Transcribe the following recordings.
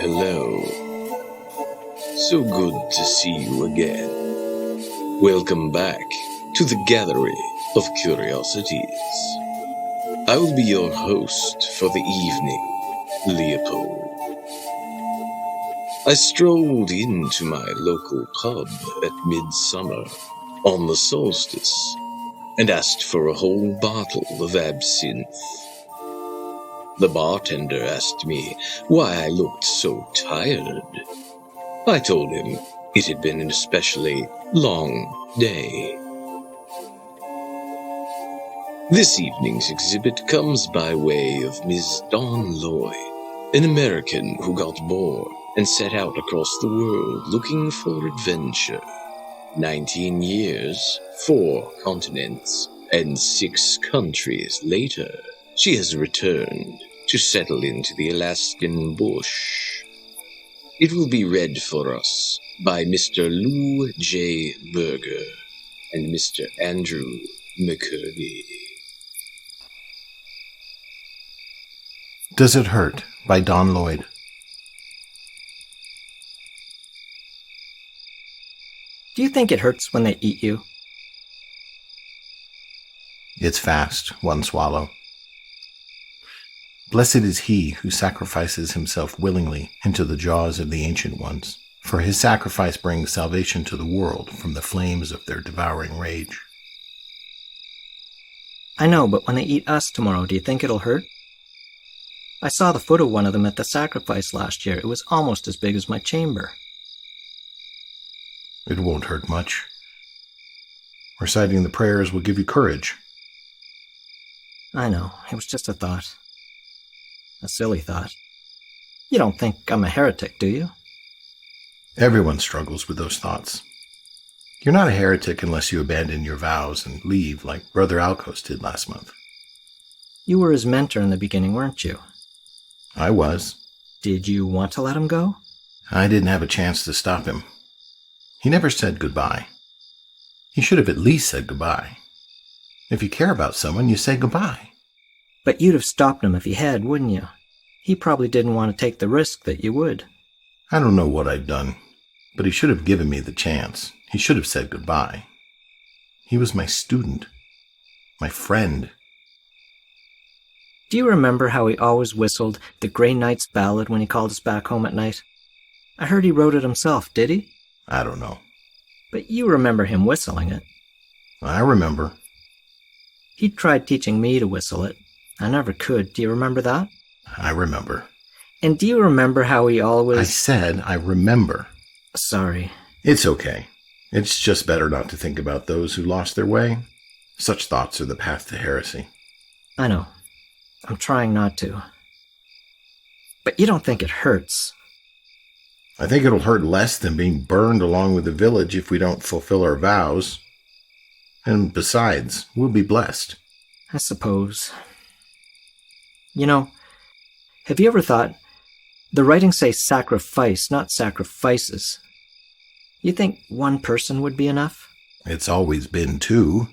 hello. So good to see you again. Welcome back to the Gallery of Curiosities. I will be your host for the evening, Leopold. I strolled into my local pub at midsummer on the solstice and asked for a whole bottle of absinthe. The bartender asked me why I looked so tired. I told him it had been an especially long day. This evening's exhibit comes by way of Miss Dawn Lloyd, an American who got bored and set out across the world looking for adventure. 19 years, 4 continents, and 6 countries later, she has returned to settle into the Alaskan bush. It will be read for us by Mr. Lou J. Berger and Mr. Andrew McCurdy. Does It Hurt? By Dawn Lloyd. Do you think it hurts when they eat you? It's fast, one swallow. Blessed is he who sacrifices himself willingly into the jaws of the ancient ones, for his sacrifice brings salvation to the world from the flames of their devouring rage. I know, but when they eat us tomorrow, do you think it'll hurt? I saw the foot of one of them at the sacrifice last year. It was almost as big as my chamber. It won't hurt much. Reciting the prayers will give you courage. I know, it was just a thought. A silly thought. You don't think I'm a heretic, do you? Everyone struggles with those thoughts. You're not a heretic unless you abandon your vows and leave like Brother Alcos did last month. You were his mentor in the beginning, weren't you? I was. Did you want to let him go? I didn't have a chance to stop him. He never said goodbye. He should have at least said goodbye. If you care about someone, you say goodbye. But you'd have stopped him if he had, wouldn't you? He probably didn't want to take the risk that you would. I don't know what I'd done, but he should have given me the chance. He should have said goodbye. He was my student, my friend. Do you remember how he always whistled the Grey Knight's Ballad when he called us back home at night? I heard he wrote it himself, did he? I don't know. But you remember him whistling it. I remember. He tried teaching me to whistle it. I never could. Do you remember that? I remember. And do you remember how he always... I said I remember. Sorry. It's okay. It's just better not to think about those who lost their way. Such thoughts are the path to heresy. I know. I'm trying not to. But you don't think it hurts? I think it'll hurt less than being burned along with the village if we don't fulfill our vows. And besides, we'll be blessed. I suppose. You know, have you ever thought, the writings say sacrifice, not sacrifices. You think one person would be enough? It's always been 2.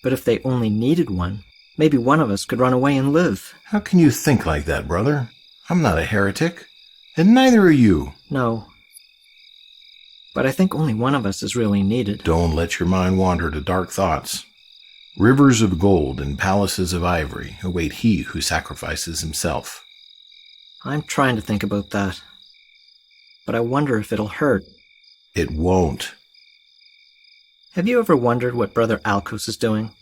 But if they only needed one, maybe one of us could run away and live. How can you think like that, brother? I'm not a heretic, and neither are you. No. But I think only one of us is really needed. Don't let your mind wander to dark thoughts. Rivers of gold and palaces of ivory await he who sacrifices himself. I'm trying to think about that. But I wonder if it'll hurt. It won't. Have you ever wondered what Brother Alcos is doing?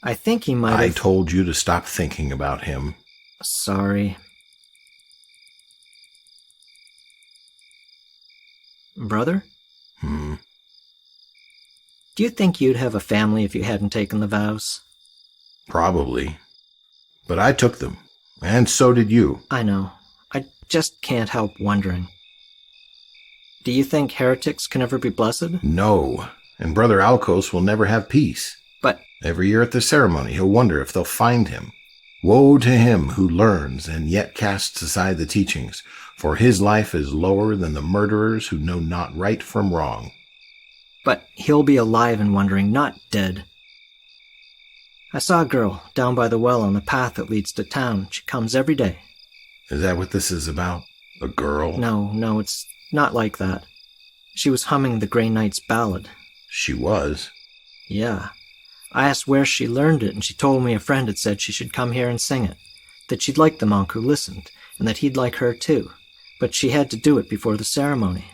I think he might have... I told you to stop thinking about him. Sorry. Brother? Do you think you'd have a family if you hadn't taken the vows? Probably. But I took them, and so did you. I know. I just can't help wondering. Do you think heretics can ever be blessed? No, and Brother Alcos will never have peace. But... every year at the ceremony, he'll wonder if they'll find him. Woe to him who learns and yet casts aside the teachings, for his life is lower than the murderers who know not right from wrong. But he'll be alive and wondering, not dead. I saw a girl down by the well on the path that leads to town. She comes every day. Is that what this is about? A girl? No, it's not like that. She was humming the Grey Knight's ballad. She was? Yeah. I asked where she learned it, and she told me a friend had said she should come here and sing it, that she'd like the monk who listened, and that he'd like her too, but she had to do it before the ceremony.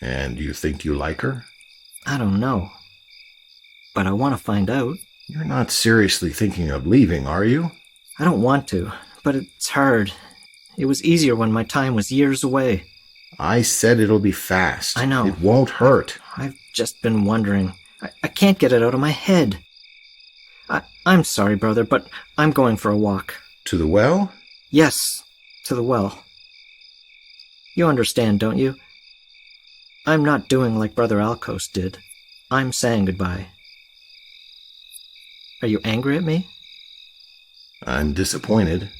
And you think you like her? I don't know. But I want to find out. You're not seriously thinking of leaving, are you? I don't want to, but it's hard. It was easier when my time was years away. I said it'll be fast. I know. It won't hurt. I've just been wondering. I can't get it out of my head. I'm sorry, brother, but I'm going for a walk. To the well? Yes, to the well. You understand, don't you? I'm not doing like Brother Alcos did. I'm saying goodbye. Are you angry at me? I'm disappointed.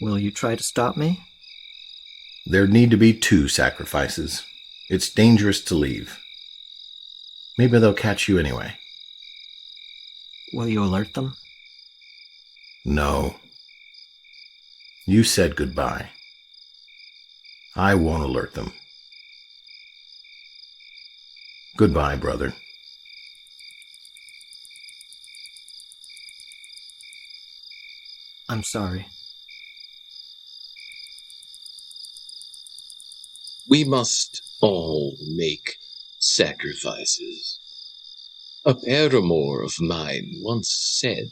Will you try to stop me? There'd need to be 2 sacrifices. It's dangerous to leave. Maybe they'll catch you anyway. Will you alert them? No. You said goodbye. I won't alert them. Goodbye, brother. I'm sorry. We must all make sacrifices. A paramour of mine once said,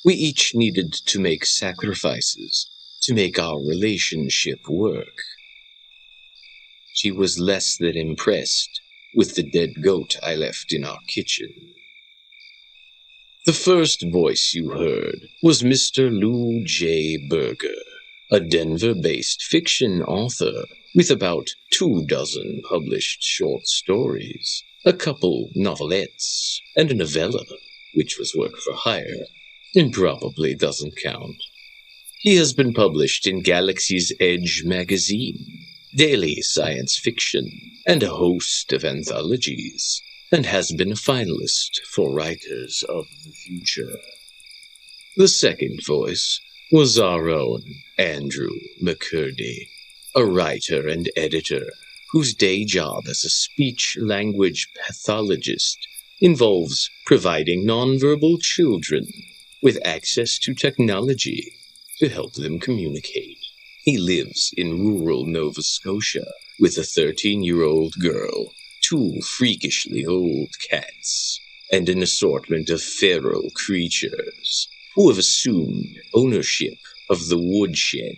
we each needed to make sacrifices to make our relationship work. She was less than impressed with the dead goat I left in our kitchen. The first voice you heard was Mr. Lou J. Berger, a Denver-based fiction author with about 24 published short stories, a couple novelettes, and a novella, which was work for hire, and probably doesn't count. He has been published in Galaxy's Edge magazine, daily science fiction, and a host of anthologies, and has been a finalist for Writers of the Future. The second voice was our own Andrew McCurdy, a writer and editor whose day job as a speech-language pathologist involves providing nonverbal children with access to technology to help them communicate. He lives in rural Nova Scotia with a 13-year-old girl, 2 freakishly old cats, and an assortment of feral creatures who have assumed ownership of the woodshed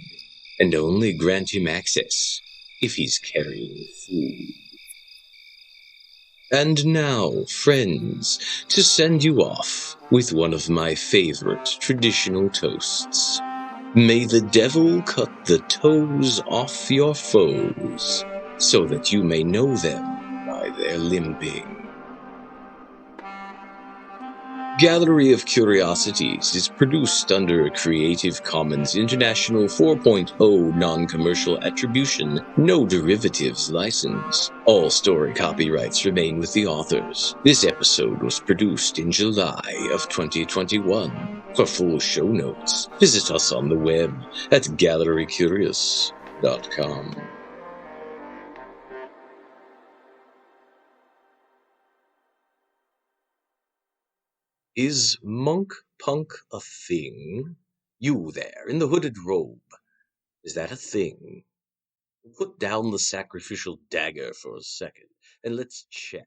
and only grant him access if he's carrying food. And now, friends, to send you off with one of my favorite traditional toasts. May the devil cut the toes off your foes, so that you may know them by their limping. Gallery of Curiosities is produced under a Creative Commons International 4.0 non-commercial attribution, no derivatives license. All story copyrights remain with the authors. This episode was produced in July of 2021. For full show notes, visit us on the web at gallerycurious.com. Is monkpunk a thing? You there, in the hooded robe. Is that a thing? Put down the sacrificial dagger for a second, and let's chat.